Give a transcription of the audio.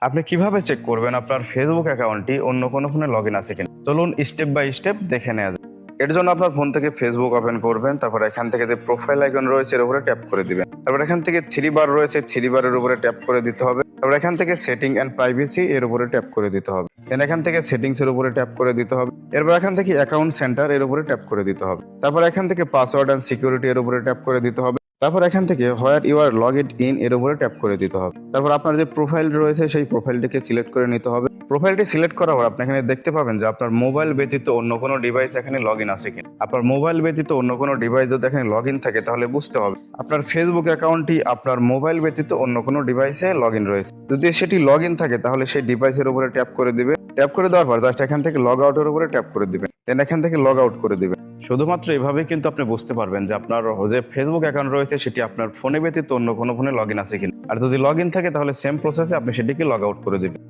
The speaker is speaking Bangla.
আপনি কিভাবে চেক করবেন আপনার ফেসবুক অ্যাকাউন্টটি অন্য কোনো ফোনে লগ ইন আছে কিনা? চলুন স্টেপ বাই স্টেপ দেখে নেওয়া যাক। এর জন্য আপনার ফোন থেকে ফেসবুক ওপেন করবেন, তারপর এখান থেকে যে প্রোফাইল আইকন রয়েছে এর উপরে ট্যাপ করে দিবেন। তারপর এখান থেকে থ্রি বার রয়েছে, থ্রি বারের উপরে ট্যাপ করে দিতে হবে। তারপর এখান থেকে সেটিং অ্যান্ড প্রাইভেসি এর উপরে ট্যাপ করে দিতে হবে। দেন এখান থেকে সেটিংস এর উপরে ট্যাপ করে দিতে হবে। এরপর এখান থেকে অ্যাকাউন্ট সেন্টার এর উপরে ট্যাপ করে দিতে হবে। তারপর এখান থেকে পাসওয়ার্ড অ্যান্ড সিকিউরিটি এর উপরে ট্যাপ করে দিতে হবে। তারপর এখান থেকে where you are logged in এর উপরে ট্যাপ করে দিতে হবে। তারপর আপনার যে প্রোফাইল রয়েছে সেই প্রোফাইলটিকে সিলেক্ট করে নিতে হবে। প্রোফাইলটি সিলেক্ট করার পর আপনি এখানে দেখতে পাবেন যে আপনার মোবাইল ব্যতীত অন্য কোনো ডিভাইস এখানে লগ ইন আছে কিনা। আপনার মোবাইল ব্যতীত অন্য কোনো ডিভাইস যদি এখানে লগ ইন থাকে তাহলে বুঝতে হবে আপনার ফেসবুক অ্যাকাউন্টটি আপনার মোবাইল ব্যতীত অন্য কোনো ডিভাইসে লগ ইন রয়েছে। যদি সেটি লগ ইন থাকে তাহলে সেই ডিভাইসের উপরে ট্যাপ করে দিবে। ট্যাপ করে দেওয়ার পর জাস্ট এখান থেকে লগ আউটের উপরে ট্যাপ করে দিবেন। দেন এখান থেকে লগ আউট করে দিবেন। শুধুমাত্র এভাবেই কিন্তু আপনি বুঝতে পারবেন যে আপনার যে ফেসবুক অ্যাকাউন্ট রয়েছে সেটি আপনার ফোনে ব্যতীত অন্য কোনো ফোনে লগ ইন আছে কিনা। আর যদি লগ ইন থাকে তাহলে সেম প্রসেসে আপনি সেটিকে লগ আউট করে দিবেন।